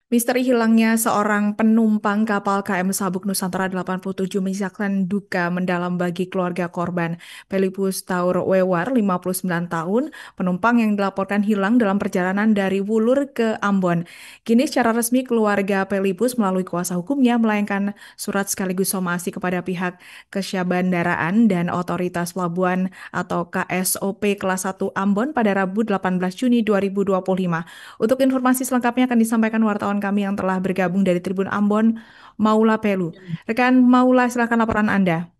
Misteri hilangnya seorang penumpang kapal KM Sabuk Nusantara 87 menyisakan duka mendalam bagi keluarga korban. Pelipus Taur Wewar, 59 tahun, penumpang yang dilaporkan hilang dalam perjalanan dari Wulur ke Ambon. Kini secara resmi keluarga Pelipus melalui kuasa hukumnya melayangkan surat sekaligus somasi kepada pihak Kesyabandaraan dan Otoritas Pelabuhan atau KSOP kelas 1 Ambon pada Rabu 18 Juni 2025. Untuk informasi selengkapnya akan disampaikan wartawan kami yang telah bergabung dari Tribun Ambon, Maula Pelu. Rekan Maula, silakan laporan Anda.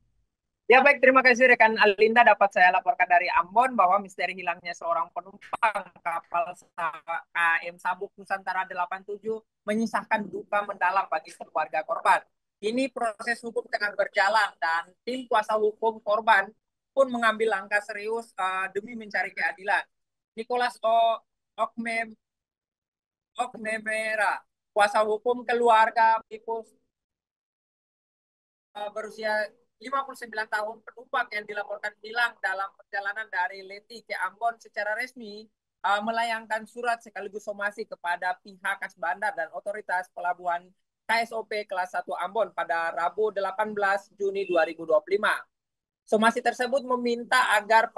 Ya baik, terima kasih rekan Alinda. Dapat saya laporkan dari Ambon bahwa misteri hilangnya seorang penumpang kapal KM Sabuk Nusantara 87 menyisakan duka mendalam bagi keluarga korban. Ini proses hukum tengah berjalan dan tim kuasa hukum korban pun mengambil langkah serius demi mencari keadilan. Nicholas Okme, Oknemera, kuasa hukum keluarga Pipus berusia 59 tahun penumpang yang dilaporkan hilang dalam perjalanan dari Leti ke Ambon secara resmi melayangkan surat sekaligus somasi kepada pihak Kas Bandar dan otoritas pelabuhan KSOP kelas 1 Ambon pada Rabu 18 Juni 2025. Somasi tersebut meminta agar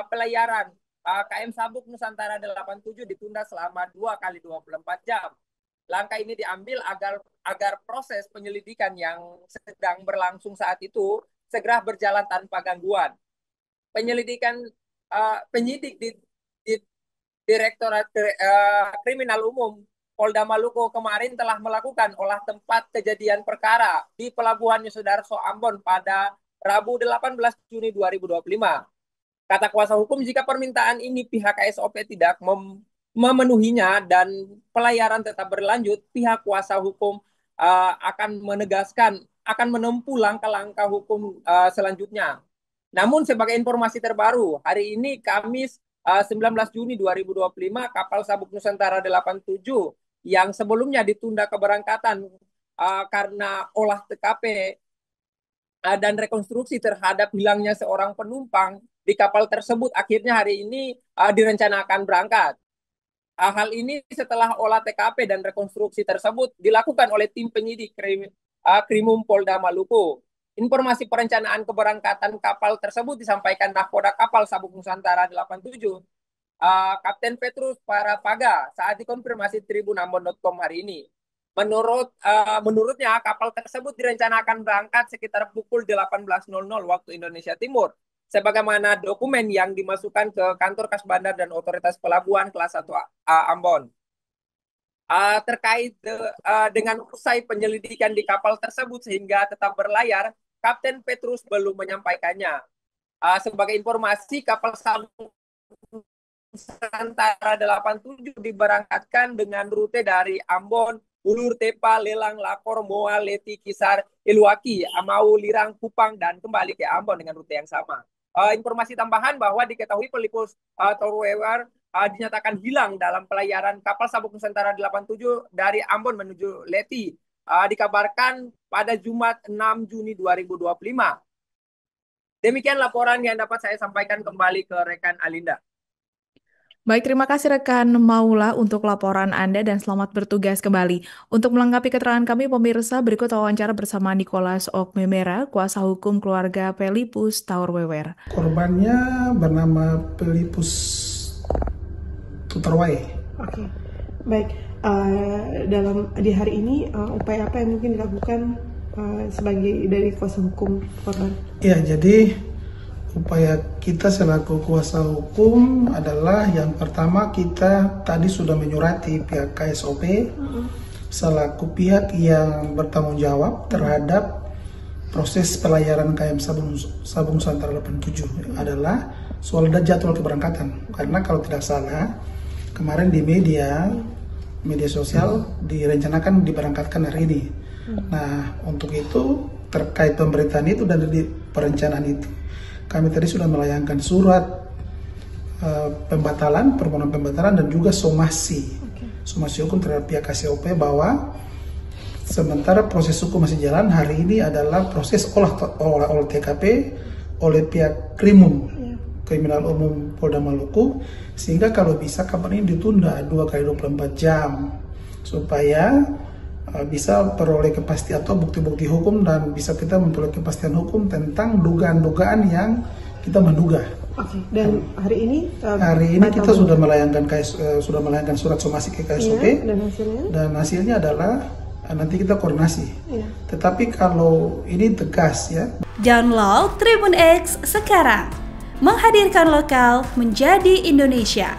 pelayaran KM Sabuk Nusantara 87 ditunda selama 2 kali 24 jam. Langkah ini diambil agar proses penyelidikan yang sedang berlangsung saat itu segera berjalan tanpa gangguan. Penyelidikan penyidik di Direktorat Kriminal Umum Polda Maluku kemarin telah melakukan olah tempat kejadian perkara di Pelabuhan Yosudarso Ambon pada Rabu 18 Juni 2025. Kata kuasa hukum, jika permintaan ini pihak KSOP tidak memenuhinya dan pelayaran tetap berlanjut, pihak kuasa hukum akan menempuh langkah-langkah hukum selanjutnya. Namun sebagai informasi terbaru, hari ini Kamis 19 Juni 2025, kapal Sabuk Nusantara 87 yang sebelumnya ditunda keberangkatan karena olah TKP dan rekonstruksi terhadap hilangnya seorang penumpang di kapal tersebut akhirnya hari ini direncanakan berangkat. Hal ini setelah olah TKP dan rekonstruksi tersebut dilakukan oleh tim penyidik Krimum Polda Maluku. Informasi perencanaan keberangkatan kapal tersebut disampaikan Nahkoda Kapal Sabuk Nusantara 87, Kapten Petrus Parapaga saat dikonfirmasi tribunambon.com hari ini. Menurutnya kapal tersebut direncanakan berangkat sekitar pukul 18.00 waktu Indonesia Timur sebagaimana dokumen yang dimasukkan ke kantor Kas Bandar dan Otoritas Pelabuhan kelas 1 Ambon. Terkait dengan usai penyelidikan di kapal tersebut sehingga tetap berlayar, Kapten Petrus belum menyampaikannya. Sebagai informasi, kapal Sabuk Nusantara 87 diberangkatkan dengan rute dari Ambon, Ulur Tepa, Lelang, Lakor, Moa, Leti, Kisar, Iluaki, Amau, Lirang, Kupang, dan kembali ke Ambon dengan rute yang sama. Informasi tambahan bahwa diketahui pelipus Torwewer dinyatakan hilang dalam pelayaran kapal Sabuk Nusantara 87 dari Ambon menuju Leti. Dikabarkan pada Jumat 6 Juni 2025. Demikian laporan yang dapat saya sampaikan kembali ke rekan Alinda. Baik, terima kasih rekan Maula untuk laporan Anda dan selamat bertugas kembali. Untuk melengkapi keterangan kami, pemirsa, berikut wawancara bersama Nicholas Okmemera, kuasa hukum keluarga Pelipus Taur Wewer. Korbannya bernama Pelipus Tutarwai. Oke, baik. Dalam di hari ini upaya apa yang mungkin dilakukan sebagai dari kuasa hukum korban? Ya, jadi upaya kita selaku kuasa hukum adalah yang pertama kita tadi sudah menyurati pihak KSOP selaku pihak yang bertanggung jawab terhadap proses pelayaran KM Sabuk Nusantara 87 adalah soal jadwal keberangkatan. Karena kalau tidak salah kemarin di media sosial direncanakan diberangkatkan hari ini. Nah, untuk itu terkait pemberitaan itu dan di perencanaan itu kami tadi sudah melayangkan surat permohonan pembatalan dan juga somasi hukum terhadap pihak KSOP bahwa sementara proses hukum masih jalan, hari ini adalah proses olah TKP oleh pihak Krimum, Kriminal Umum Polda Maluku, sehingga kalau bisa kapan ini ditunda 2 kali 24 jam supaya bisa peroleh kepastian atau bukti-bukti hukum dan bisa kita memperoleh kepastian hukum tentang dugaan-dugaan yang kita menduga. Oke. Dan hari ini kita sudah melayangkan surat somasi ke KSOP, iya, dan hasilnya adalah nanti kita koordinasi. Iya. Tetapi kalau ini tegas ya. Download Tribun X sekarang. Menghadirkan lokal menjadi Indonesia.